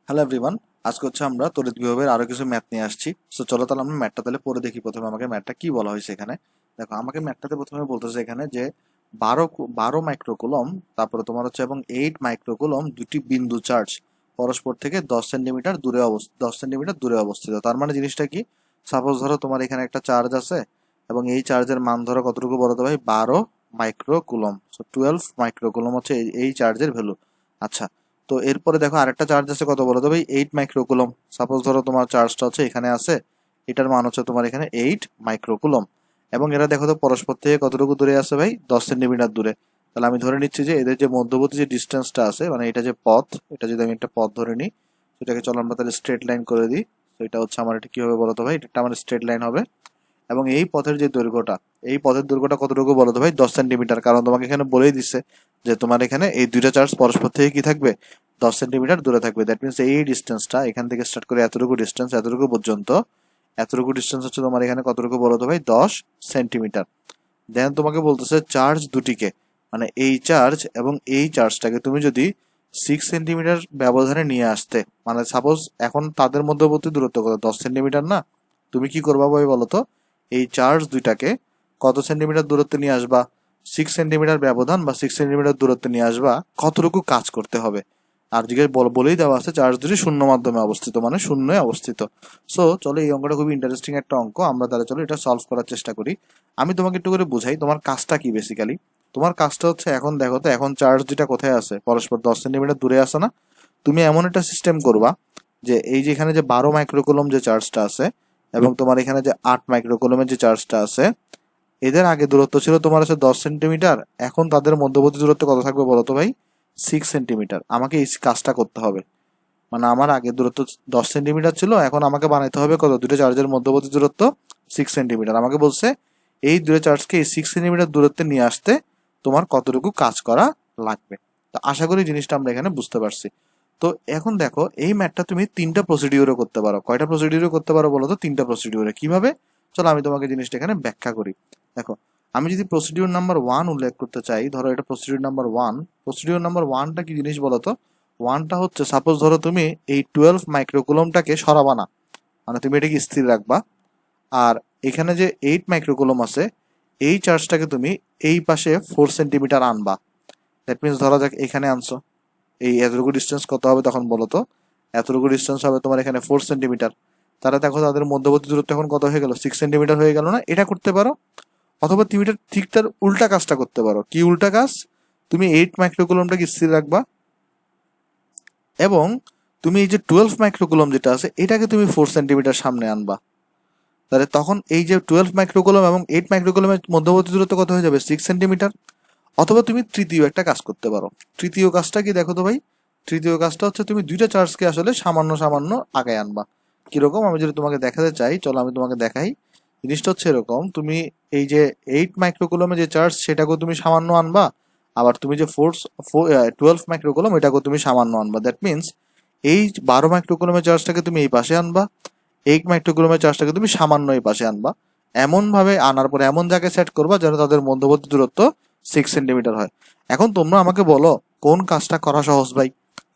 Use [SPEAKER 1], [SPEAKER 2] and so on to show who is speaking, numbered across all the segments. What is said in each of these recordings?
[SPEAKER 1] Hello everyone, আজকে হচ্ছে আমরা তড়িৎ বিভবের আরো কিছু ম্যাথ নিয়ে আসছি। সো চলো তাহলে আমরা ম্যাথটা তাহলে পড়ে দেখি। প্রথমে আমাকে ম্যাথটা কি বলা হয়েছে এখানে। দেখো, আমাকে ম্যাথটাতে প্রথমে বলতেছে এখানে যে 12 মাইক্রোকুলম, তারপরে তোমার হচ্ছে এবং 8 মাইক্রোকুলম দুটি বিন্দু চার্জ পরস্পর থেকে 10 সেন্টিমিটার দূরে 10 সেন্টিমিটার দূরে অবস্থিত। তার মানে জিনিসটা কি? সাপোজ ধরো তোমার এখানে একটা চার্জ আছে এবং এই চার্জের মান ধরো কতটুকু বলো তো ভাই, 12 মাইক্রোকুলম। সো 12 মাইক্রোকুলম হচ্ছে এই চার্জের ভ্যালু। আচ্ছা, তো এরপরে দেখো আরেকটা চার্জ আছে কত বলো তো ভাই, 8 মাইক্রোকুলম। সাপোজ ধরো তোমার চার্জটা হচ্ছে এখানে আছে, এটার মান হচ্ছে তোমার এখানে 8 মাইক্রোকুলম। এবং এরা দেখো তো পরস্পর থেকে কতটুকু দূরে আছে ভাই, 10 সেন্টিমিটার দূরে। তাহলে আমি ধরে নিচ্ছি যে এদের যে মধ্যবর্তী যে ডিস্টেন্সটা আছে, মানে এটা যে পথ, এটা যদি আমি একটা পথ ধরে নিই, সেটাকে চলো আমরা তাহলে স্ট্রেট লাইন করে দিই। তো এটা হচ্ছে আমার, এটা কি হবে বলো তো ভাই, এটা আমার স্ট্রেট লাইন হবে। এবং এই পথের যে দৈর্ঘ্যটা, এই পথের দৈর্ঘ্যটা কতটুকু বলো তো ভাই, 10 সেন্টিমিটার। কারণ তোমাকে এখানে বলেই দিচ্ছে যে তোমার এখানে এই দুইটা চার্জ পরস্পর থেকে কি থাকবে, 10 সেন্টিমিটার দূরে থাকবে। দ্যাট মিনস এই ডিস্টেন্সটা এখান থেকে স্টার্ট করে এতটুকু ডিস্টেন্স, এতটুকু পর্যন্ত, এতটুকু ডিস্টেন্স হচ্ছে তোমার এখানে কতটুকু বলো তো ভাই, 10 সেন্টিমিটার। দেন তোমাকে বলতেছে চার্জ দুটিকে, মানে এই চার্জ এবং এই চার্জটাকে তুমি যদি 6 সেন্টিমিটার ব্যবধানে নিয়ে আসতে, মানে সাপোজ এখন তাদের মধ্যবর্তী দূরত্ব কত, 10 সেন্টিমিটার না? তুমি কি করবা ভাই বলো তো, এই চার্জ দুইটাকে কত সেন্টিমিটার দূরত্বে নিয়ে আসবা, 6 সেন্টিমিটার ব্যবধান বা 6 সেন্টিমিটার দূরত্বে নিয়ে আসবা, কতটুকু কাজ করতে হবে। আর জিজ্ঞেস বলেই দেওয়া আছে চার্জ দুটি শূন্য মাধ্যমে অবস্থিত, মানে শূন্যে অবস্থিত। সো চলো, এই অঙ্কটা খুবই ইন্টারেস্টিং একটা অঙ্ক, আমরা তাহলে চলো এটা সলভ করার চেষ্টা করি। আমি তোমাকে একটু করে বুঝাই তোমার কাজটা কি বেসিক্যালি। তোমার কাজটা হচ্ছে, এখন দেখো তো, এখন চার্জ দুটা কোথায় আছে, পরস্পর 10 সেন্টিমিটার দূরে আছে না? তুমি এমন একটা সিস্টেম করবা যে এই যে এখানে যে 12 মাইক্রোকুলম যে চার্জটা আছে এবং তোমার এখানে যে 8 মাইক্রোকুলমের যে চার্জটা আছে, এদের আগে দূরত্ব ছিল তোমার আছে 10 সেন্টিমিটার, এখন তাদের মধ্যবর্তী দূরত্ব কত থাকবে বলো তো ভাই, 6 সেন্টিমিটার। আমাকে এই কাজটা করতে হবে। মানে আমার আগে দূরত্ব 10 সেন্টিমিটার ছিল, এখন আমাকে বানাইতে হবে কত, দুটো চার্জের মধ্যবর্তী দূরত্ব 6 সেন্টিমিটার। আমাকে বলছে এই দুটো চার্জকে এই 6 সেন্টিমিটার দূরত্বে নিয়ে আসতে তোমার কতটুকু কাজ করা লাগবে। তো আশা করি জিনিসটা আমরা এখানে বুঝতে পারছি। তো এখন দেখো, এই ম্যাথটা তুমি তিনটা প্রসিডিউরে করতে পারো। কয়টা প্রসিডিউরে করতে পারো বলো তো? তিনটা প্রসিডিউরে। কিভাবে? চলো আমি তোমাকে জিনিসটা এখানে ব্যাখ্যা করি। দেখো, আমি যদি প্রসিডিউর নাম্বার 1 উল্লেখ করতে চাই, ধরো এটা প্রসিডিউর নাম্বার 1। প্রসিডিউর নাম্বার 1টা কি জিনিস বলো তো? 1টা হচ্ছে, সাপোজ ধরো তুমি এই 12 মাইক্রোকুলমটাকে সরাবা না, মানে তুমি এটাকে স্থির রাখবা। আর এখানে যে 8 মাইক্রোকুলম আছে, এই চার্জটাকে তুমি এই পাশে 4 সেন্টিমিটার আনবা। দ্যাট মিনস ধরা যাক এখানে আনছো, এই এতটুকু ডিস্টেন্স কত হবে তখন বলো তো? এতটুকু ডিস্টেন্স হবে তোমার এখানে 4 সেন্টিমিটার। তারা দেখো তাদের মধ্যবর্তী দূরত্ব এখন কত হয়ে গেল, 6 সেন্টিমিটার হয়ে গেল না? এটা করতে পারো। অথবা তুমি এটা ঠিক তার উল্টা কাজটা করতে পারো। কি উল্টা কাজ? তুমি 8 মাইক্রোকুলমটাকে স্থির রাখবা এবং তুমি এই যে 12 মাইক্রোকুলম যেটা আছে, এটাকে তুমি 4 সেন্টিমিটার সামনে আনবা। তাহলে তখন এই যে 12 মাইক্রোকুলম এবং 8 মাইক্রোকুলমের মধ্যবর্তী দূরত্ব কত হয়ে যাবে, 6 সেন্টিমিটার। অথবা তুমি তৃতীয় একটা কাজ করতে পারো। তৃতীয় কাজটা কি দেখো তো ভাই? তৃতীয় কাজটা হচ্ছে তুমি দুইটা চার্জকে আসলে সামান্য সামান্য আগায় আনবা। কিরকম? আমি যদি তোমাকে দেখাতে চাই, চলো আমি তোমাকে দেখাই। জিনিসটা হচ্ছে এরকম, তুমি এই যে 8 মাইক্রোকুলমে যে চার্জ, সেটাকেও তুমি সামান্য আনবা। আবার তুমি যে 12 মাইক্রোকুলম, এটাকেও তুমি সামান্য আনবা। দ্যাট মিনস এই 12 মাইক্রোকুলমের চার্জটাকে তুমি এই পাশে আনবা, 8 মাইক্রোকুলমের চার্জটাকে তুমি সামান্য এই পাশে আনবা। এমন ভাবে আনার পরে এমন জায়গায় সেট করবা যেন তাদের মধ্যবর্তী দূরত্ব 6 সেন্টিমিটার হয়। এখন তোমরা আমাকে বলো, কোন কাজটা করা সহজ ভাই?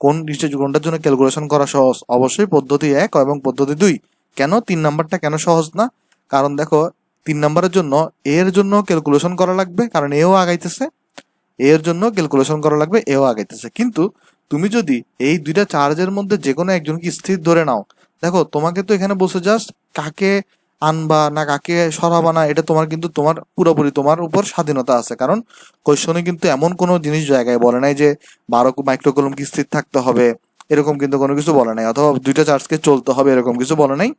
[SPEAKER 1] কোনটার জন্য ক্যালকুলেশন করা সহজ? অবশ্যই পদ্ধতি 1 এবং পদ্ধতি 2। কেন 3 নাম্বারটা কেন সহজ না? কারণ দেখো, 3 নাম্বারের জন্য এর জন্য ক্যালকুলেশন করা লাগবে, কারণ এও আগাইতেছে। এর জন্য ক্যালকুলেশন করা লাগবে, এও আগাইতেছে। কিন্তু তুমি যদি এই দুইটা চার্জের মধ্যে যে কোনো একজনকে স্থির ধরে নাও, দেখো তোমাকে তো এখানে বসে জাস্ট কাকে আনবা না কাকে সরাবা না, এটা তোমার কিন্তু তোমার পুরোপুরি তোমার উপর স্বাধীনতা আছে। কারণ কোশ্চনে কিন্তু এমন কোনো জিনিস জায়গায় বলে নাই যে 12 মাইক্রোকুলম কি স্থির থাকতে হবে, এরকম কিন্তু কোনো কিছু বলে নাই। অথবা দুইটা চার্জকে চলতে হবে, এরকম কিছু বলে নাই।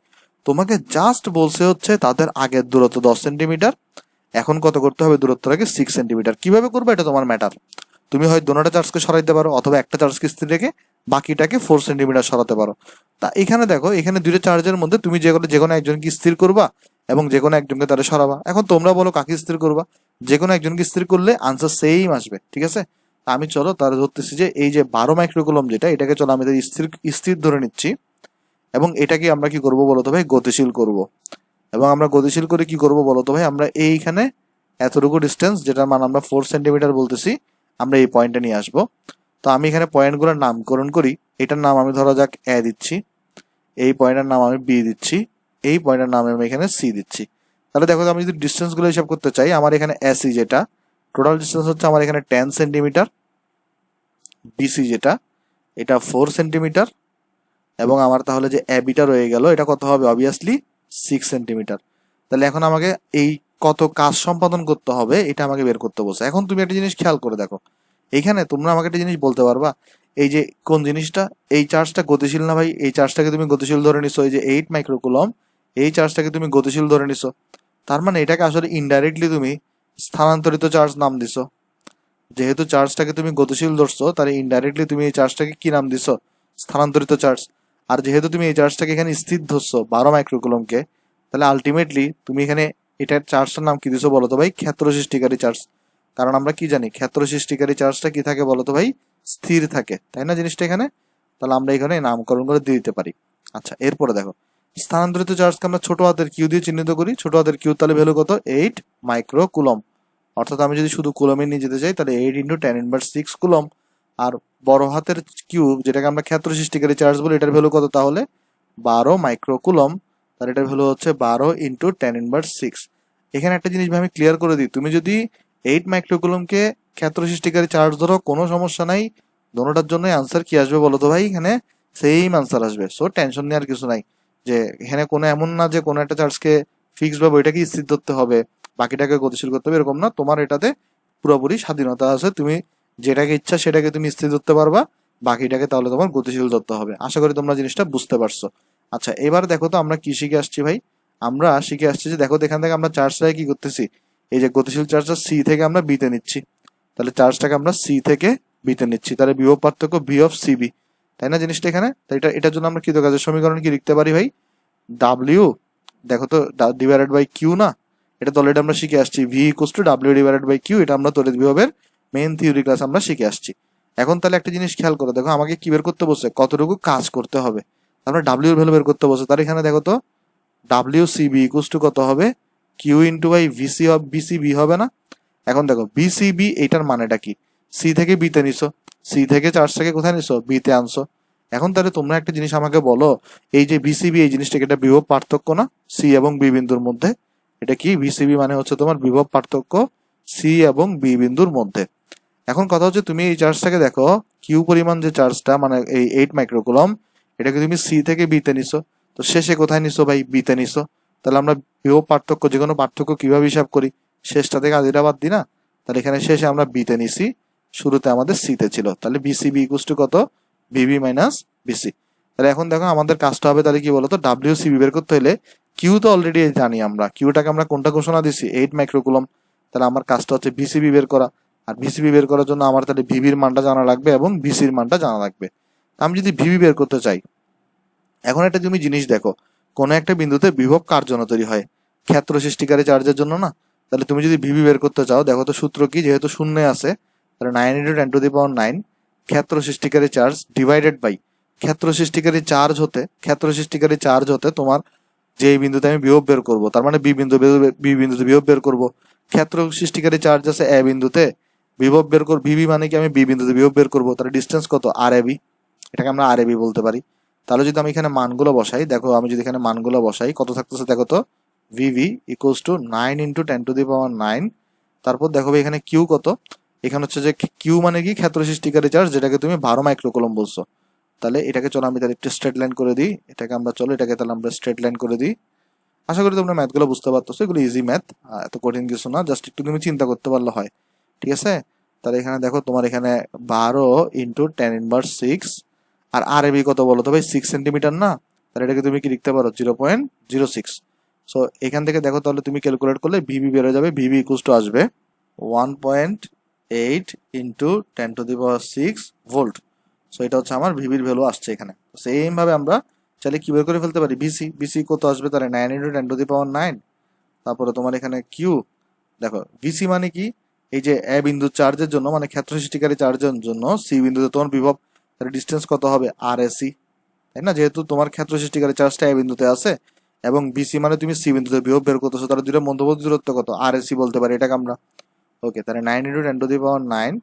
[SPEAKER 1] তোমাকে জাস্ট বলছে হচ্ছে তাদের আগের দূরত্ব 10 সেন্টিমিটার, এখন কত করতে হবে, দূরত্বটাকে 6 সেন্টিমিটার। কিভাবে করবে এটা তোমার ম্যাটার। তুমি হয় দুটো চার্জকে সরাইতে পারো, অথবা একটা চার্জকে স্থির রেখে বাকিটাকে 4 সেন্টিমিটার সরাতে পারো। তা এখানে দেখো, এখানে দুটো চার্জের মধ্যে তুমি যে কোনো একজনকে স্থির করবা এবং যে কোনো একজনকে তারা সরাবা। এখন তোমরা বলো কাকে স্থির করবা? যে কোনো একজনকে স্থির করলে আনসার সেম আসবে, ঠিক আছে? আমি চলো তারা ধরতেছি যে এই যে 12 মাইক্রোকুলম যেটা, এটাকে চলো আমি স্থির স্থির ধরে নিচ্ছি। এবং এটাকে আমরা কি করব বলতো ভাই, গতিশীল করব। এবং আমরা গতিশীল করে কি করব বলতো ভাই, আমরা এইখানে এতটুকু ডিস্টেন্স, যেটার মান আমরা 4 সেন্টিমিটার বলতেছি, আমরা এই পয়েন্টে নিয়ে আসবো। তো আমি এখানে পয়েন্টগুলোর নামকরণ করি। এটার নাম আমি ধরা যাক এ দিচ্ছি, এই পয়েন্টের নাম আমি বি দিচ্ছি, এই পয়েন্টের নাম আমি এখানে সি দিচ্ছি। তাহলে দেখো আমি যদি ডিস্টেন্সগুলো হিসাব করতে চাই, আমার এখানে এসি যেটা টোটাল ডিস্টেন্স হচ্ছে আমার এখানে 10 সেন্টিমিটার, বিসি যেটা এটা 4 সেন্টিমিটার, এবং আমার তাহলে যে এবিটা রয়ে গেল এটা কত হবে, অবভিয়াসলি 6 সেন্টিমিটার। তাহলে এখন আমাকে এই কত কাজ সম্পাদন করতে হবে এটা আমাকে বের করতে বলছে। এখন তুমি একটা জিনিস খেয়াল করে দেখো, এইখানে তোমরা আমাকে একটা জিনিস বলতে পারবা, এই যে কোন জিনিসটা, এই চার্জটা গতিশীল না ভাই, এই চার্জটাকে তুমি গতিশীল ধরে নিছো, এই যে 8 মাইক্রোকুলম, এই চার্জটাকে তুমি গতিশীল ধরে নিছো, তার মানে এটাকে আসলে ইনডাইরেক্টলি তুমি স্থানান্তরিত চার্জ নাম দিছো। যেহেতু চার্জটাকে তুমি গতিশীল ধরছো, তাহলে ইনডাইরেক্টলি তুমি এই চার্জটাকে কি নাম দিছো, স্থানান্তরিত চার্জ। আর যেহেতু তুমি এই চার্জটাকে এখানে স্থির ধরছো 12 মাইক্রোকুলমকে, তাহলে আলটিমেটলি তুমি এখানে এটার চার্জটার নাম কি দিছো বলো তো ভাই, ক্ষেত্র সৃষ্টিকারী চার্জ। কারণ আমরা কি জানি, ক্ষেত্র সৃষ্টিকারী চার্জটা কি থাকে বলো তো ভাই, স্থির থাকে, তাই না জিনিসটা এখানে। তাহলে আমরা এখানে নামকরণ করে দিয়ে দিতে পারি। আচ্ছা, এরপরে দেখো স্থানান্তরিত চার্জকে আমরা ছোট হাতের কিউ দিয়ে চিহ্নিত করি। ছোট হাতের কিউ তাহলে ভ্যালু কত, 8 মাইক্রোকুলম। অর্থাৎ আমি যদি শুধু কুলমে নিয়ে যেতে চাই তাহলে 8 ইন্টু 10⁻6 কুলম। আর বড় হাতের কিউব যেটাকে আমরা ক্ষেত্র সৃষ্টিকারী চার্জ বলি, এটার ভ্যালু কত তাহলে 12 মাইক্রোকুলম। তার এটার ভ্যালু হচ্ছে 12 ইন্টু 10⁻6। এখানে একটা জিনিস আমি ক্লিয়ার করে দিই, তুমি যদি 8 মাইক্রোকুলমকে ক্ষেত্র সৃষ্টিকারী চার্জ ধরো, কোনো সমস্যা নাই, দোনোটার জন্য আনসার কি আসবে বলো তো ভাই, এখানে সেম আনসার আসবে। সো টেনশন নেওয়ার কিছু নাই, যে এখানে কোনো এমন না যে কোনো একটা চার্জকে ফিক্সড ভাবে ওইটাকে স্থির ধরতে হবে, বাকিটাকে গতিশীল করতে হবে, এরকম না। তোমার এটাতে পুরোপুরি স্বাধীনতা আছে, তুমি যেটাকে ইচ্ছা সেটাকে তুমি স্থির ধরতে পারবা, বাকিটাকে তাহলে তোমার গতিশীল ধরতে হবে। আশা করি তোমরা জিনিসটা বুঝতে পারছো। আচ্ছা, এবার দেখো তো আমরা কি শিখে আসছি ভাই, আমরা শিখে আসছি যে দেখো এখান থেকে আমরা চার্জটাকে কি করতেছি, এই যে গতিশীল চার্জটা সি থেকে আমরা বিতে নিচ্ছি, তাহলে চার্জটাকে আমরা সি থেকে বিতে নিচ্ছি, তাহলে বিভব পার্থক্য বি অফ সিবি, তাই না জিনিসটা এখানে। তাই এটার জন্য আমরা কি কাজের সমীকরণ কি লিখতে পারি ভাই, ডাব্লিউ, দেখো তো ডিভাইডেড বাই কিউ না, এটা তো অলরেডি আমরা শিখে আসছি, V equals to W divided by Q, এটা আমরা তড়িৎ বিভবের মেইন থিওরি ক্লাস আমরা শিখে আসছি। এখন তাহলে একটা জিনিস খেয়াল করো, দেখো আমাকে কি বের করতে বসে, কতটুকু কাজ করতে হবে, আমরা ডাব্লিউ এর ভ্যালু বের করতে বসে, তার এখানে দেখো তো ডাব্লিউ সিবি ইকুয়ালস টু কত হবে, Q into by VC of BCB হবে না। এখন দেখো বিসিবি এইটার মানেটা কি, সি থেকে বিতে নিছো, সি থেকে চার্জটাকে কোথায় নিছো, বিতে আনছো। এখন তাহলে তোমরা একটা জিনিস আমাকে বলো, এই যে বিসিবি এই জিনিসটাকে এটা বিভব পার্থক্য না সি এবং বি বিন্দুর মধ্যে, এটা কি বিসিবি মানে হচ্ছে তোমার বিভব পার্থক্য সি এবং বি বিন্দুর মধ্যে। এখন কথা হচ্ছে তুমি এই চার্জটাকে দেখো, কিউ পরিমাণ যে চার্জটা মানে এই 8 মাইক্রোকুলম, এটাকে তুমি সি থেকে বিতে নিছো, তো শেষে কোথায় নিছো ভাই, বিতে নিছো। তাহলে আমরা বিভব পার্থক্য, যে কোনো পার্থক্য কিভাবে হিসাব করি, শেষটা থেকে আদিটা বাদ দিই না, তাহলে এখানে শেষে আমরা বিতে নিছি, শুরুতে আমাদের সিতে ছিল, তাহলে বিসিবি ইকুয়ালস টু কত, বিবি মাইনাস বিসি। তাহলে এখন দেখো আমাদের কাজটা হবে তাহলে কি বলতো, ডাব্লিউ সিবি বের করতে হলে কিউ তো অলরেডি জানি আমরা, কিউটাকে আমরা কোনটা ঘোষণা দিছি, 8 মাইক্রোকুলম, তাহলে আমার কাজটা হচ্ছে বিসিবি বের করা। আর বিসিবি বের করার জন্য আমার তাহলে ভিবির মানটা জানা লাগবে এবং বিসির মানটা জানা লাগবে। আমি যদি ভিবি বের করতে চাই, এখন একটা তুমি জিনিস দেখো, কোন একটা বিন্দুতে বিভব কার জন্য তৈরি হয়, ক্ষেত্র সৃষ্টিকারী চার্জের জন্য না। তাহলে তুমি যদি ভিবি বের করতে চাও, দেখো তো সূত্র কি, যেহেতু শূন্য আছে তাহলে 9 ইন্টু 10⁻9 ক্ষেত্র সৃষ্টিকারী চার্জ ডিভাইডেড বাই ক্ষেত্র সৃষ্টিকারী চার্জ হতে, ক্ষেত্র সৃষ্টিকারী চার্জ হতে তোমার যে বিন্দুতে আমি বিভব বের করবো, তার মানে বি বিন্দুতে বিভব বের করবো, ক্ষেত্র সৃষ্টিকারী চার্জ আছে এ বিন্দুতে, বিভব বের করবো, ভিবি মানে কি আমি বি বিন্দুতে বিভব বের করবো, তাহলে ডিস্টেন্স কত, আর এ বি, এটাকে আমরা আর এ বি বলতে পারি। তাহলে যদি আমি এখানে মানগুলো বসাই, দেখো আমি যদি এখানে মানগুলো বসাই কত থাকতেছে, দেখো তো ভিভি ইকুয়ালস টু 9 ইন্টু 10⁻9, তারপর দেখো এখানে কিউ কত, এখানে হচ্ছে যে কিউ মানে কি, ক্ষেত্র সৃষ্টিকারী চার্জ, যেটাকে তুমি 12 মাইক্রোকুলম বলছো। তাহলে এটাকে চলো আমি তাহলে একটু স্ট্রেট লাইন করে দিই, এটাকে আমরা চলো এটাকে তাহলে আমরা স্ট্রেট লাইন করে দিই। আশা করি তোমরা ম্যাথগুলো বুঝতে পারতেছো, এগুলো ইজি ম্যাথ, এত কঠিন কিছু না, জাস্ট একটু তুমি চিন্তা করতে পারলে হয়, ঠিক আছে। তাহলে এখানে দেখো তোমার এখানে 12 ইন্টু 10⁻6, আর আর এবি কত বলো তো ভাই, 6 সেন্টিমিটার না, তাহলে এটাকে তুমি কি লিখতে পারো, 0.06। সো এখান থেকে দেখো তাহলে তুমি ক্যালকুলেট করলে ভিবি বেরো যাবে, ভিবি ইকুয়ালস টু আসবে 1.8 ইন্টু 10⁻6 ভোল্ট। সো এটা হচ্ছে আমার ভিবির ভ্যালু আসছে এখানে। সেম ভাবে আমরা চাইলে কি বের করে ফেলতে পারি, বিসি, বিসি কত আসবে তাহলে 9 ইন্টু 10⁻9, তারপরে তোমার এখানে কিউ, দেখো ভিসি মানে কি, এই যে এ বিন্দু চার্জের জন্য মানে ক্ষেত্র সৃষ্টিকারী চার্জের জন্য সি বিন্দুতে তোমার বিভব, তাহলে ডিস্টেন্স কত হবে, আর এসি, তাই না, যেহেতু তোমার ক্ষেত্র সৃষ্টিকারী চার্জটা এ বিন্দুতে আছে, এবং বিসি মানে তুমি সি বিন্দুতে বিভব বের করতেছো, তাহলে দুটো মধ্যবর্তী দূরত্ব কত, আর এসি বলতে পারি এটাকে আমরা। ওকে, তাহলে 9 ইন্টু 10⁻9,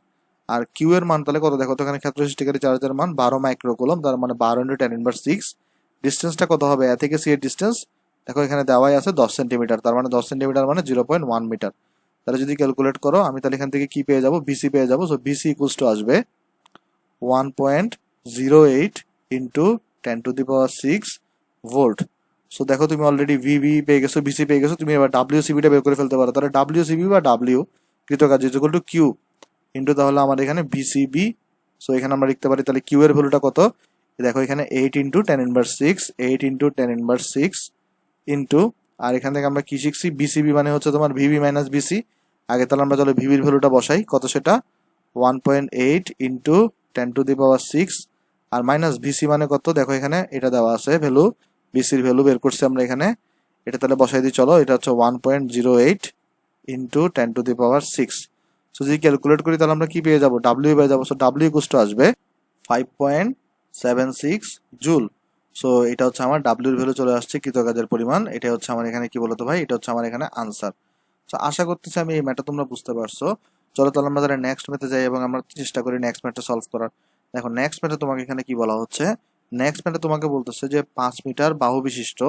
[SPEAKER 1] আর কিউ এর মান তাহলে কত দেখো তো, এখানে ক্ষেত্র সৃষ্টিকারী চার্জের মান 12 মাইক্রোকুলম, তার মানে 12 × 10⁻6। ডিস্টেন্সটা কত হবে, এ থেকে সি এর ডিস্টেন্স দেখো এখানে দেওয়াই আছে 10 সেন্টিমিটার, তার মানে 10 সেন্টিমিটার মানে 0.1 মিটার। তাহলে যদি ক্যালকুলেট করো আমি তাহলে এখান থেকে কি পেয়ে যাবো, বিসি পেয়ে যাবো। সো বিসি ইকুয়ালস টু আসবে 1.08 ইন্টু 10⁻6 ভোল্ট। সো দেখো তুমি অলরেডি ভিভি পেয়ে গেছো, বিসি পেয়ে গেছো, তুমি এবার ডাব্লিউসিবিটা বের করে ফেলতে পারো। তাহলে ডাব্লিউসিবি বা ডাব্লিউ কৃতকাজ is equal to Q into তাহলে আমার এখানে বিসিবি। সো এখানে আমরা লিখতে পারি তাহলে কিউ এর ভ্যালুটা কত, দেখো এখানে 8 ইন্টু 10⁻6, 8 ইন্টু 10⁻6 ইন্টু, আর এখান থেকে আমরা কি শিখছি, বিসিবি মানে হচ্ছে তোমার ভিভি মাইনাস বিসি। আগে তাহলে আমরা চলো ভিভির ভ্যালুটা বসাই, কত সেটা 1.8 ইন্টু 10⁻6, আর মাইনাস ভিসি মানে কত, দেখো এখানে এটা দেওয়া আছে ভ্যালু, বিসির ভ্যালু বের করছি আমরা এখানে, এটা তাহলে বসাই দিই চলো, এটা হচ্ছে 1.08 ইন্টু 10⁻6। সো যদি ক্যালকুলেট করি তাহলে আমরা কি পেয়ে যাবো, ডাব্লিউ পেয়ে যাবো। সো ডাব্লিউ ইকুয়ালস টু আসবে 5.76 জুল। সো এটা হচ্ছে আমার ডাব্লিউর ভ্যালু চলে আসছে, কৃতকাজের পরিমাণ। এটা হচ্ছে আমার এখানে কি বলতো ভাই, এটা হচ্ছে আমার এখানে আনসার। তো আশা করতেছি আমি এই ম্যাথটা তোমরা বুঝতে পারছো। চলো তাহলে আমরা তাহলে নেক্সট ম্যাথে যাই এবং আমরা চেষ্টা করি নেক্সট ম্যাথটা সলভ করার। দেখো নেক্সট ম্যাথে তোমাকে এখানে কি বলা হচ্ছে, নেক্সট ম্যাথে তোমাকে বলতেছে যে 5 মিটার বাহু বিশিষ্ট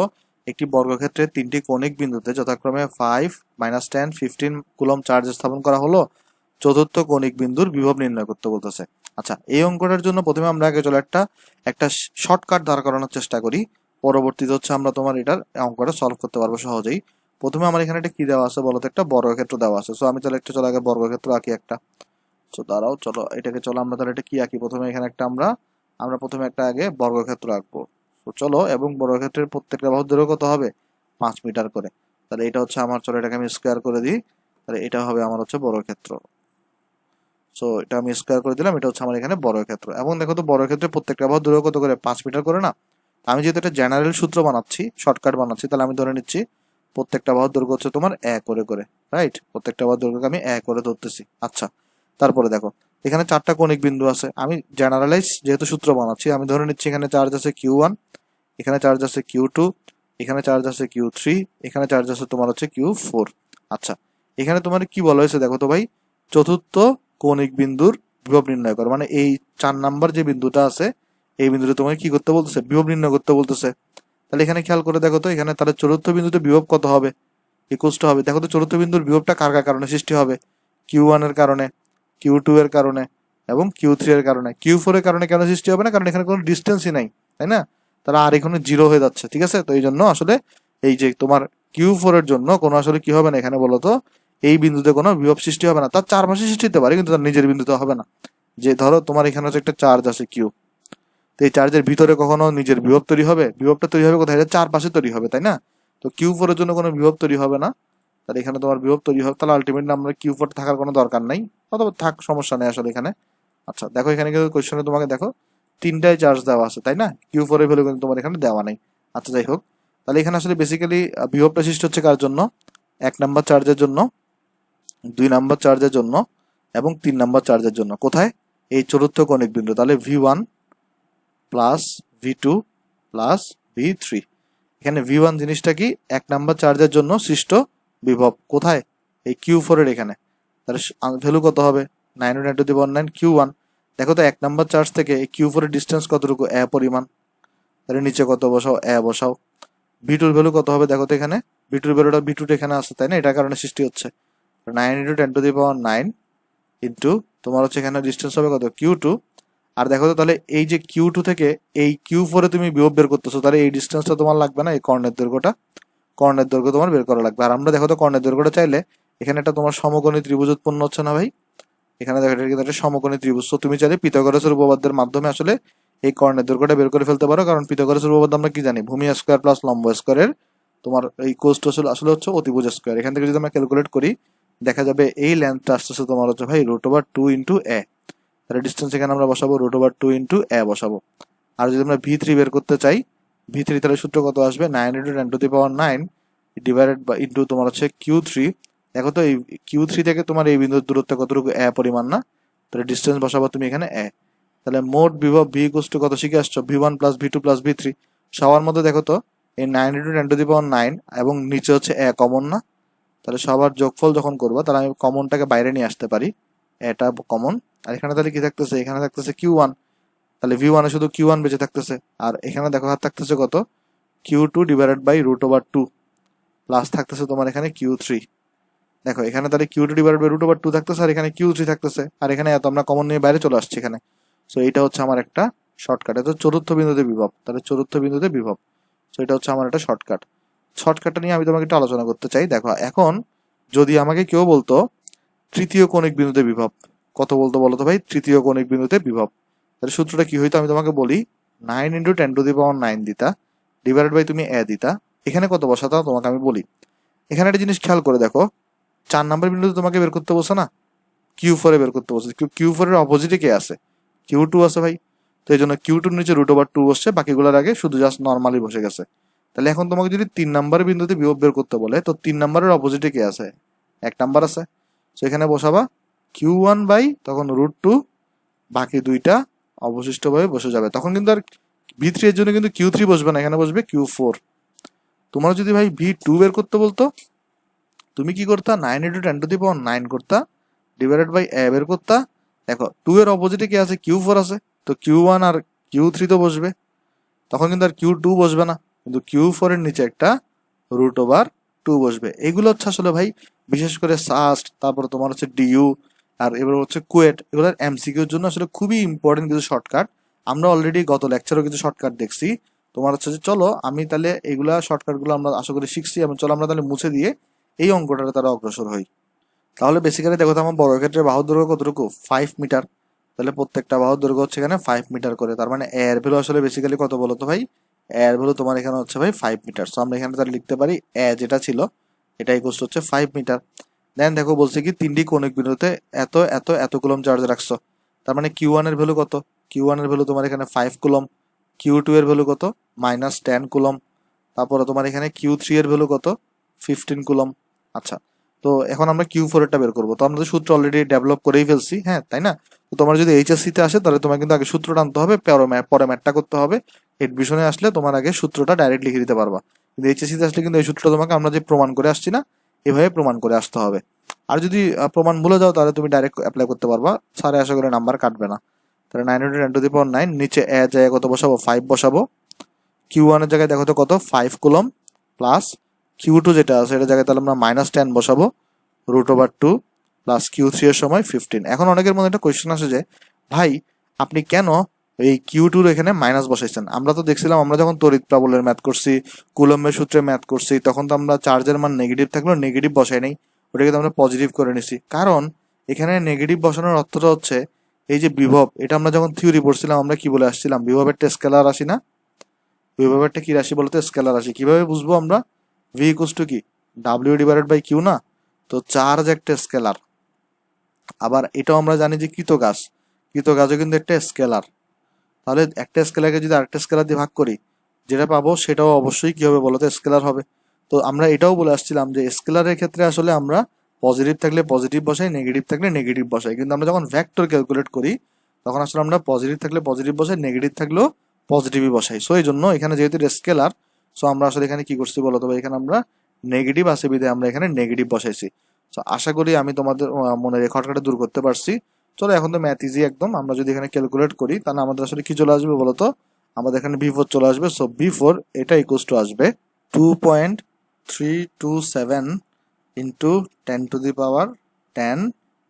[SPEAKER 1] একটি বর্গক্ষেত্রের 3টি কৌণিক বিন্দুতে যথাক্রমে 5, -10, 15 কুলম চার্জ স্থাপন করা হলো। চতুর্থ কৌণিক বিন্দুর বিভব নির্ণয় করতে বলতেছে। আচ্ছা, এই অঙ্কটার জন্য প্রথমে আমরা আগে চলো একটা শর্টকাট দাঁড় করানোর চেষ্টা করি, পরবর্তীতে হচ্ছে আমরা তোমার এটার অঙ্কটা সলভ করতে পারবো সহজেই। প্রথমে আমার এখানে একটা কি দেওয়া আছে বলতো, একটা বর্গক্ষেত্র দেওয়া আছে। সো আমি তাহলে একটা চলো আগে বর্গক্ষেত্র আঁকি একটা। সো দাঁড়াও, চলো এটাকে চলো আমরা তাহলে এটা কি আঁকি, প্রথমে এখানে একটা আমরা প্রথমে একটা আগে বর্গক্ষেত্র আঁকবো। তো চলো, এবং বর্গক্ষেত্রের প্রত্যেকটা বাহুর দৈর্ঘ্য কত হবে, 5 মিটার করে। তাহলে এটা হচ্ছে আমার, চলো এটাকে আমি স্কোয়ার করে দিই, তাহলে এটা হবে আমার হচ্ছে বর্গক্ষেত্র। সো এটা আমি স্কোয়ার করে দিলাম, এটা হচ্ছে আমার এখানে বর্গক্ষেত্র। এবং দেখো তো বর্গক্ষেত্রের প্রত্যেকটা বাহুর দৈর্ঘ্য কত করে, 5 মিটার করে না। আমি যেহেতু এটা জেনারেল সূত্র বানাচ্ছি, শর্টকাট বানাচ্ছি, তাহলে আমি ধরে নিচ্ছি প্রত্যেকটা বাহুর দৈর্ঘ্য হচ্ছে তোমার 1 করে করে, রাইট? প্রত্যেকটা বাহুর দৈর্ঘ্যকে আমি 1 করে ধরতেছি। আচ্ছা, তারপরে দেখো এখানে 4টা কৌণিক বিন্দু আছে। আমি জেনারেলাইজ যেহেতু সূত্র বানাচ্ছি, আমি ধরে নিচ্ছি এখানে চার্জ আছে Q1, এখানে চার্জ আছে Q2, এখানে চার্জ আছে Q3, এখানে চার্জ আছে তোমার হচ্ছে Q4। আচ্ছা, এখানে তোমার কি বলা হয়েছে দেখো তো ভাই, চতুর্থ কৌণিক বিন্দুর বিভব নির্ণয় করো, মানে এই 4 নাম্বার যে বিন্দুটা আছে এই বিন্দুটা তোমাকে কি করতে বলতেছে, বিভব নির্ণয় করতে বলতেছে। তাহলে এখানে খেয়াল করে দেখো তো, এখানে তাহলে চতুর্থ বিন্দুতে বিভব কত হবে, ইকুয়ালস টু হবে, দেখো তো চতুর্থ বিন্দুর বিভবটা কার কার কারণে সৃষ্টি হবে, Q1 এর কারণে, Q2 এর কারণে এবং Q3 এর কারণে। Q4 এর কারণে কেন সৃষ্টি হবে না, কারণ এখানে কোনো ডিস্টেন্সই নাই, তাই না? তাহলে আর এখানে 0 হয়ে যাচ্ছে, ঠিক আছে? তো এই জন্য আসলে এই যে তোমার Q4 এর জন্য কোনো আসলে কি হবে না, এখানে বলো তো এই বিন্দুতে কোনো বিভব সৃষ্টি হবে না। তার চারপাশে সৃষ্টি হতে পারে, কিন্তু তার নিজের বিন্দুতে হবে না। যে ধরো তোমার এখানে হচ্ছে একটা চার্জ আছে Q, তো এই চার্জের ভিতরে কখনো নিজের বিভব তৈরি হবে, বিভবটা তৈরি হবে কোথায়, চারপাশে তৈরি হবে, তাই না? তো Q4 এর জন্য কোনো বিভব তৈরি হবে না। তাহলে এখানে তোমার বিভব তৈরি হবে, তাহলে আলটিমেটলি আমরা Q4 থাকার কোনো দরকার নাই, অথবা থাক, সমস্যা নেই আসলে এখানে। আচ্ছা দেখো এখানে কিন্তু কোয়েশ্চনে তোমাকে দেখো 3টায় চার্জ দেওয়া আছে, তাই না? Q4 এর ভ্যালু কিন্তু তোমার এখানে দেওয়া নাই। আচ্ছা যাই হোক, তাহলে এখানে আসলে বেসিক্যালি বিভবটা সৃষ্টি হচ্ছে কার জন্য, 1 নাম্বার চার্জের জন্য, 2 নাম্বার চার্জের জন্য এবং 3 নাম্বার চার্জের জন্য। কোথায়, এই চতুর্থ কৌণিক বিন্দু। তাহলে V1 plus V2 plus V3। এখানে V1 জিনিসটা কি, 1 নাম্বার চার্জের জন্য সৃষ্ট বিভব, কোথায়, এই Q4 এর এখানে। তাহলে ভ্যালু কত হবে, 9×10⁹ Q1। দেখো তো 1 নাম্বার চার্জ থেকে এই Q4 এর ডিস্টেন্স কতটুকু, a পরিমাণ। তাহলে নিচে কত বসাও, a বসাও। V2 এর ভ্যালু কত হবে দেখো তো, এখানে V2 এর ভ্যালুটা, V2 এখানে আছে, তাই না? এটার কারণে সৃষ্টি হচ্ছে 9×10⁹ ইন্টু তোমার হচ্ছে এখানে ডিস্টেন্স হবে কত, Q2। আর দেখো তো তাহলে এই যে Q2 থেকে এই Q4 এ তুমি বিভব বের করতেছো, তাহলে এই ডিস্টেন্সটা তোমার লাগবে না, এই কর্ণের দৈর্ঘ্যটা, কর্ণের দৈর্ঘ্য তোমার বের করা লাগবে। আর আমরা দেখো তো কর্ণের দৈর্ঘ্যটা চাইলে এখানে একটা তোমার সমকোণী ত্রিভুজ উৎপন্ন হচ্ছে না ভাই, এখানে দেখো এটা কিন্তু একটা সমকোণী ত্রিভুজ। তো তুমি চাইলে পিথাগোরাসের উপপাদ্যের মাধ্যমে আসলে এই কর্ণের দৈর্ঘ্যটা বের করে ফেলতে পারো, কারণ পিথাগোরাসের উপপাদ্য আমরা কি জানি, ভূমি স্কয়ার প্লাস লম্ব স্কয়ারের তোমার এই কোস্ট আসলে হচ্ছে অতিভুজ স্কয়ার। এখান থেকে যদি আমরা ক্যালকুলেট করি, দেখা যাবে এই লেন্থটা আসতেছে তোমার হচ্ছে ভাই √2 ইন্টু a। তাহলে ডিস্টেন্স এখানে আমরা বসাবো √2 ইন্টু a বসাবো। আর যদি আমরা V3 বের করতে চাই, V3 তাহলে সূত্র কত আসবে, 9×10⁹ ডিভাইডেড বাই ইন্টু তোমার হচ্ছে Q3। দেখো তো এই Q3 থেকে তোমার এই বিন্দুর দূরত্ব কতটুকু, a পরিমাণ না? তাহলে ডিস্টেন্স বসাবো তুমি এখানে a। তাহলে মোট বিভব V = কত শিখে আসছো, V1 plus V2 plus V3। সবার মধ্যে দেখো তো এই 9×10⁹ এবং নিচে হচ্ছে a কমন না? তাহলে সবার যোগফল যখন করবো, তাহলে আমি কমনটাকে বাইরে নিয়ে আসতে পারি, এটা কমন। আর এখানে তাহলে কি থাকতেছে, এখানে থাকতেছে Q1, তাহলে V1 এ শুধু Q1 বেঁচে থাকতেছে। আর এখানে দেখো হাত থাকতেছে কত, Q2 ডিভাইডেড বাই √2 প্লাস থাকতেছে তোমার এখানে Q3। দেখো এখানে তাহলে Q2 ডিভাইডেড বাই √2 থাকতেছে, আর এখানে Q3 থাকতেছে, আর এখানে এত আমরা কমন নিয়ে বাইরে চলে আসছি এখানে। সো এইটা হচ্ছে আমার একটা শর্টকাট। এটা চতুর্থ বিন্দুতে বিভব, তাহলে চতুর্থ বিন্দুতে বিভব। সো এটা হচ্ছে আমার একটা শর্টকাট। শর্টকাটটা নিয়ে আমি তোমাকে একটু আলোচনা করতে চাই। দেখো এখন যদি আমাকে কেউ বলতো তৃতীয় কৌণিক বিন্দুতে বিভব, কত বলতো বলো তো ভাই, তৃতীয় কৌণিক বিন্দুতে বিভব, তাহলে সূত্রটা কি হইতো আমি তোমাকে বলি, 9 × 10⁻৯ দিতা ডিভাইডেড বাই তুমি দিতা, এখানে কত বসাতা তোমাকে আমি বলি। এখানে একটা জিনিস খেয়াল করে দেখো, 4 নাম্বার বিন্দুতে তোমাকে বের করতে বলছো না, Q4 এ বের করতে বলছে। Q4 এর অপোজিটে কে আছে, Q2 আছে ভাই। তো এই জন্য Q2 এর নিচে √2 বসছে, বাকিগুলোর আগে শুধু জাস্ট নর্মালি বসে গেছে। তাহলে এখন তোমাকে যদি 3 নাম্বার বিন্দুতে বিভব বের করতে বলে, তো 3 নাম্বারের অপোজিটে কে আছে, 1 নাম্বার আছে। তো এখানে বসাবা Q1 বাই তখন √2, বাকি দুইটা অবশিষ্ট ভাবে বসে যাবে। তখন কিন্তু আর V3 এর জন্য কিন্তু Q3 বসবে না, এখানে বসবে Q4। তোমার যদি ভাই V2 বের করতে বলতো, তুমি কি করতা, 9 × 10⁻৯ করতা ডিভাইডেড বাই বের করতা। দেখো 2 এর অপোজিটে কি আছে, Q4 আছে, তো Q1 আর Q3 তো বসবে, তখন কিন্তু আর Q2 বসবে না, কিন্তু Q4 এর নিচে একটা √2 বসবে। এগুলো হচ্ছে আসলে ভাই বিশেষ করে সাস্ট, তারপরে তোমার হচ্ছে ডিইউ, আর এবার হচ্ছে কুয়েট, এগুলোর এমসিকিউর জন্য আসলে খুবই ইম্পর্টেন্ট কিছু শর্টকাট। আমরা অলরেডি গত লেকচারও কিছু শর্টকাট দেখছি। তোমার হচ্ছে যে চলো আমি তাহলে এগুলা শর্টকাটগুলো আমরা আশা করি শিখছি, এবং চলো আমরা তাহলে মুছে দিয়ে এই অঙ্কটাতে তারা অগ্রসর হই। তাহলে বেসিক্যালি দেখো তো আমার বর্গক্ষেত্রের বাহুর দৈর্ঘ্য কতটুকু, 5 মিটার। তাহলে প্রত্যেকটা বাহুর দৈর্ঘ্য হচ্ছে এখানে 5 মিটার করে, তার মানে এর ভ্যালু আসলে বেসিক্যালি কত বলো তো ভাই, এর ভ্যালু তোমার এখানে হচ্ছে ভাই 5 মিটার। সো আমরা এখানে তাহলে লিখতে পারি যেটা ছিল এটা ইকুয়াল হচ্ছে 5 মিটার। দেন দেখো বলছে কি তিনটি কৌণিক বিন্দুতে এত এত এত কুলম চার্জ রাখছো, তার মানে Q1 এর ভ্যালু কত, Q1 এর ভ্যালু তোমার এখানে 5 কুলম, Q2 এর ভ্যালু কত, -10 কুলম, তারপরে তোমার এখানে Q3 এর ভ্যালু কত, 15 কুলম। আচ্ছা, তো এখন আমরা Q4 এরটা বের করবো। তো আমরা তো সূত্র অলরেডি ডেভেলপ করেই ফেলছি, হ্যাঁ তাই না। তো তোমার যদি এইচএসসি তে আসে তাহলে তোমার কিন্তু আগে সূত্রটা আনতে হবে, পরে ম্যাথটা করতে হবে। এডমিশনে আসলে তোমার আগে সূত্রটা ডাইরেক্ট লিখে দিতে পারবা, কিন্তু এইচএসসি তে আসলে কিন্তু এই সূত্রটা তোমাকে আমরা যে প্রমাণ করে আসছি না, এভাবে প্রমাণ করে আসতে হবে। আর যদি প্রমাণ ভুলে যাও তাহলে তুমি ডাইরেক্ট অ্যাপ্লাই করতে পারবা, স্যারে আশা করে নাম্বার কাটবে না। তাহলে 9 × 10⁻৯ নিচে জায়গায় কত বসাবো, 5 বসাবো। Q1 এর জায়গায় দেখো তো কত, 5 কুলম, প্লাস Q2 যেটা আছে এটার জায়গায় তাহলে আমরা -10 বসাবো, √2 প্লাস Q3 এর সময় 15। এখন অনেকের মধ্যে একটা কোয়েশ্চেন আসে যে ভাই আপনি কেন এই Q2 এখানে মাইনাস বসাইছেন। আমরা তো দেখছিলাম আমরা যখন তড়িৎ প্রাবল্যের ম্যাথ করছি, কুলম্বের সূত্রে ম্যাথ করছি, তখন তো আমরা চার্জের মান নেগেটিভ থাকলেও নেগেটিভ বসাই নাই, ওটাকে তো আমরা পজিটিভ করে নিছি। কারণ এখানে নেগেটিভ বসানোর অর্থটা হচ্ছে এই যে বিভব, এটা আমরা যখন থিওরি পড়ছিলাম আমরা কি বলে আসছিলাম, বিভবের একটা স্কেলার রাশি না, বিভবেরটা কি রাশি বলতে, স্কেলার রাশি। কিভাবে বুঝবো আমরা, ভি ইকুয়ালস টু কি, ডাব্লিউ ডিভাইডেড বাই কিউ না। তো চার্জ একটা স্কেলার, আবার এটাও আমরা জানি যে কৃতকাজ, কৃতকাজও কিন্তু একটা স্কেলার। তাহলে একটা স্কেলারকে যদি আরেকটা স্কেলার দিয়ে ভাগ করি, যেটা পাবো সেটাও অবশ্যই কি হবে বলতো, স্কেলার হবে। তো আমরা এটাও বলে আসছিলাম যে স্কেলারের ক্ষেত্রে আসলে আমরা পজিটিভ থাকলে পজিটিভ বসাই, নেগেটিভ থাকলে নেগেটিভ বসাই, কিন্তু আমরা যখন ভেক্টর ক্যালকুলেট করি তখন আসলে আমরা পজিটিভ থাকলে পজিটিভ বসাই, নেগেটিভ থাকলেও পজিটিভই বসাই। সো এই জন্য এখানে যেহেতু স্কেলার, সো আমরা আসলে এখানে কি করছি বলতো ভাই, এখানে আমরা নেগেটিভ আছে বিধায় আমরা এখানে নেগেটিভ বসাইছি। তো আশা করি আমি তোমাদের মনের এই খটকাটা দূর করতে পারছি। চলো এখন তো ম্যাথ ইজি একদম, আমরা যদি এখানে ক্যালকুলেট করি তাহলে আমাদের আসলে কি চলে আসবে বলতো, আমাদের এখানে V4 চলে আসবে। সো V4 এটা ইকুয়ালস টু আসবে 2.327 ইন্টু 10⁻10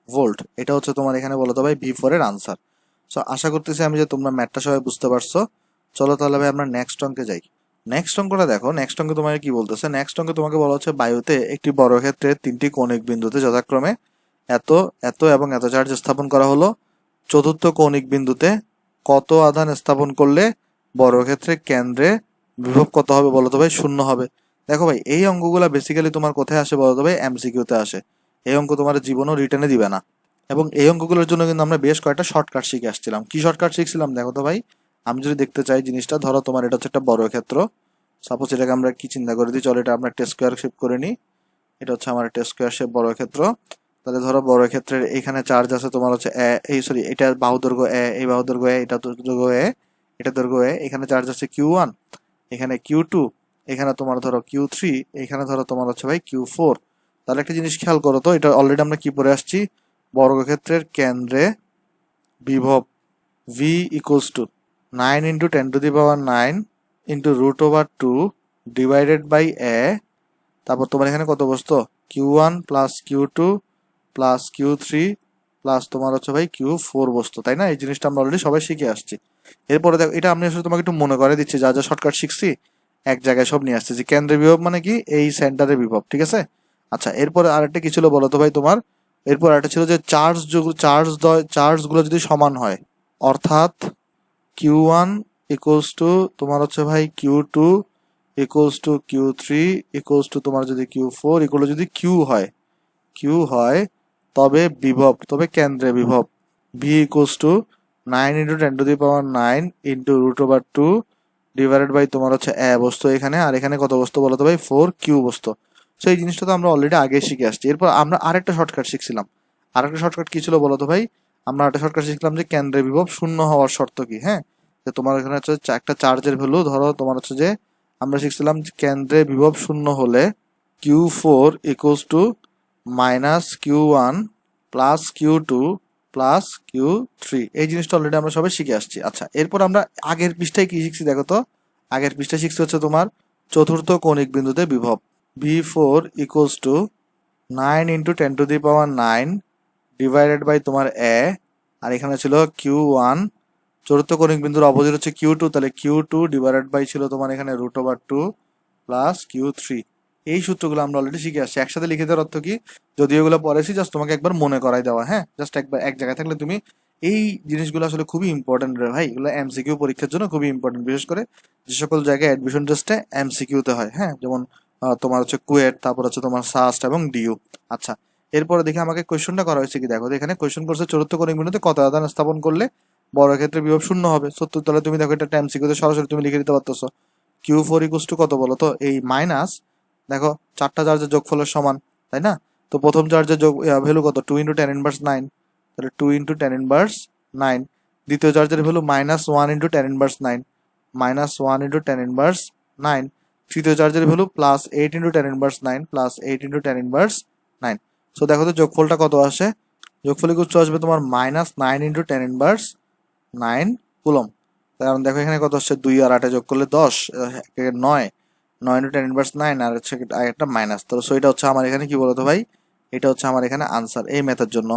[SPEAKER 1] ভোল্ট। এটা হচ্ছে তোমার এখানে বলতো ভাই V4 এর আনসার। সো আশা করতেছি আমি যে তোমরা ম্যাথটা সবাই বুঝতে পারছো। চলো তাহলে ভাই আমরা নেক্সট অঙ্কে যাই। নেক্সট অঙ্কটা দেখো, নেক্সট অঙ্কে তোমাকে কি বলতেছে, নেক্সট অঙ্কে তোমাকে বলা হচ্ছে বায়ুতে একটি বর্গক্ষেত্রের তিনটি কৌণিক বিন্দুতে যথাক্রমে এত এত এবং এত চার্জ স্থাপন করা হলো। চতুর্থ কৌণিক বিন্দুতে কত আধান স্থাপন করলে বর্গক্ষেত্রের কেন্দ্রে বিভব কত হবে বলতো ভাই, 0 হবে। দেখো ভাই এই অঙ্কগুলা বেসিক্যালি তোমার কোথায় আসে বলতো ভাই, এমসিকিউতে আসে। এই অঙ্ক তোমার জীবনও রিটেনে দিবে না। এবং এই অঙ্কগুলোর জন্য কিন্তু আমরা বেশ কয়েকটা শর্টকাট শিখে আসছিলাম। কি শর্টকাট শিখছিলাম দেখো তো ভাই, আমি যদি দেখতে চাই জিনিসটা, ধরো তোমার এটা হচ্ছে একটা বর্গক্ষেত্র, সাপোজ এটাকে আমরা কি চিন্তা করে দিই, চলো এটা আমরা একটা স্কোয়ার শেপ করে নিই। এটা হচ্ছে আমার একটা স্কোয়ার শেপ বর্গক্ষেত্র। তাহলে ধরো বর্গক্ষেত্রের এখানে চার্জ আছে তোমার হচ্ছে এটা বাহু দৈর্ঘ্য এই বাহু দৈর্ঘ্য এটা দৈর্ঘ্য এটা দৈর্ঘ্য এখানে চার্জ আছে Q1, এখানে Q2, এখানে তোমার ধরো Q3, এখানে ধরো তোমার হচ্ছে ভাই Q4। তাহলে একটা জিনিস খেয়াল করো তো, এটা অলরেডি আমরা কি পড়ে আসছি, বর্গক্ষেত্রের কেন্দ্রে বিভব V equals to 9 into 10⁹9 into √/2 divided by A, তারপর তোমার এখানে কত বসতো Q1 plus Q2 plus Q3 plus তোমার হচ্ছে ভাই Q4 বসতো, তাই না? এই জিনিসটা আমরা অলরেডি সবাই শিখে আসছি। এরপরে দেখো, এটা আমি আসলে তোমাকে একটু মনে করে দিচ্ছি, যা যা শর্টকাট শিখছি এক জায়গায় সব নিয়ে আসছি। যে কেন্দ্রের বিভব মানে কি, এই সেন্টারের বিভব, ঠিক আছে? আচ্ছা, এরপরে আরেকটা কি ছিল বলো তো ভাই তোমার? এরপর আরেকটা ছিল যে চার্জগুলো যদি সমান হয়, অর্থাৎ Q1 ইকুয়ালস টু তোমার হচ্ছে ভাই Q2 equals to Q3 equals to তোমার যদি Q4 ইকুয়াল যদি Q হয়, তবে কেন্দ্রে বিভব V equals to 9 into 10⁹9 into √/2 divided by তোমার হচ্ছে এ বস্তু এখানে, আর এখানে কত বস্তু বলো তো ভাই 4Q বস্তু। সো এই জিনিসটা তো আমরা অলরেডি আগে শিখে আসছি। এরপর আমরা আরেকটা শর্টকাট শিখছিলাম। আরেকটা শর্টকাট কি ছিল বলো তো ভাই? আমরা একটা শর্টকাট শিখলাম যে কেন্দ্রে বিভব শূন্য হওয়ার শর্ত কি, হ্যাঁ? যে তোমার এখানে হচ্ছে একটা চার্জের ভ্যালু, ধরো তোমার হচ্ছে যে আমরা শিখছিলাম যে কেন্দ্রে বিভব শূন্য হলে Q4 equals to minus Q1 plus Q2 plus Q3। এই জিনিসটা অলরেডি আমরা সবাই শিখে আসছি। আচ্ছা, এরপর আমরা আগের পৃষ্ঠায় কি শিখছি দেখো তো। আগের পৃষ্ঠায় শিখছি হচ্ছে তোমার চতুর্থ কৌণিক বিন্দুতে বিভব V4 equals to 9 into 10⁹9 divided by তোমার এ, আর এখানে ছিল Q1। চতুর্থ কৌণিক বিন্দুর অপোজিট হচ্ছে Q2, তাহলে Q2 ডিভাইডেড বাই ছিল তোমার এখানে √/2 প্লাস Q3। এই সূত্রগুলো আমরা অলরেডি শিখে আসছি। একসাথে লিখে দেওয়ার অর্থ কি, যদি এগুলো পড়েছি জাস্ট তোমাকে একবার মনে করাই দেওয়া, হ্যাঁ? জাস্ট একবার এক জায়গায় থাকলে তুমি এই জিনিসগুলো আসলে খুবই ইম্পর্টেন্ট রে ভাই। এগুলো এমসিকিউ পরীক্ষার জন্য খুবই ইম্পর্টেন্ট, বিশেষ করে যে সকল জায়গায় অ্যাডমিশন টেস্টে এমসিকিউতে হয়, হ্যাঁ? যেমন তোমার হচ্ছে কুয়েট, তারপর হচ্ছে তোমার সাস্ট এবং ডিইউ। আচ্ছা, এরপরে দেখে আমাকে কোয়েশ্চনটা করা হয়েছে কি দেখো, এখানে কোয়েশ্চন করছে চতুর্থ কৌণিক বিন্দুতে কত আধান স্থাপন করলে বর্গক্ষেত্রে বিভব শূন্য হবে। সত্তর, তাহলে তুমি দেখো এটা এমসিকিউতে সরাসরি তুমি লিখে দিতে পারতেছো। Q4 ইকুয়ালস টু কত বলো তো, এই মাইনাস, দেখো চারটা চার্জের যোগফলের সমান, তাই না? তো প্রথম চার্জের যোগ ভ্যালু কত, 2 ইন্টু 10⁻৯, তাহলে 2 ইন্টু 10⁻৯। দ্বিতীয় চার্জের value minus 1 into 10⁻৯, minus 1 into 10⁻৯। তৃতীয় চার্জের value plus 8 into 10⁻৯, plus 8 into 10⁻৯। So দেখো তো যোগফলটা কত আসে, যোগফল ইকুয়ালস টু আসবে তোমার মাইনাস 9 ইন্টু 10⁻9 কুলম। কারণ দেখো এখানে কত আসছে, 2 আর 8 যোগ করলে 10, 9, 9 ইন্টু 10⁻9, আর হচ্ছে একটা মাইনাস। তো সো এটা হচ্ছে আমার এখানে কি বলতো ভাই, এটা হচ্ছে আমার এখানে আনসার এই ম্যাথের জন্য।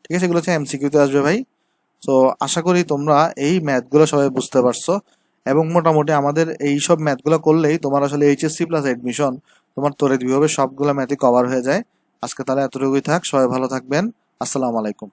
[SPEAKER 1] ঠিক আছে, এগুলো হচ্ছে এমসিকিউতে আসবে ভাই। সো আশা করি তোমরা এই ম্যাথগুলো সবাই বুঝতে পারছো, এবং মোটামুটি আমাদের এই সব ম্যাথগুলো করলেই তোমার আসলে এইচএসসি প্লাস এডমিশন তোমার তড়িৎ বিভাগের সবগুলো ম্যাথই কভার হয়ে যায়। আজকে তাহলে এতটুকুই থাক, সবাই ভালো থাকবেন। আসসালামু আলাইকুম।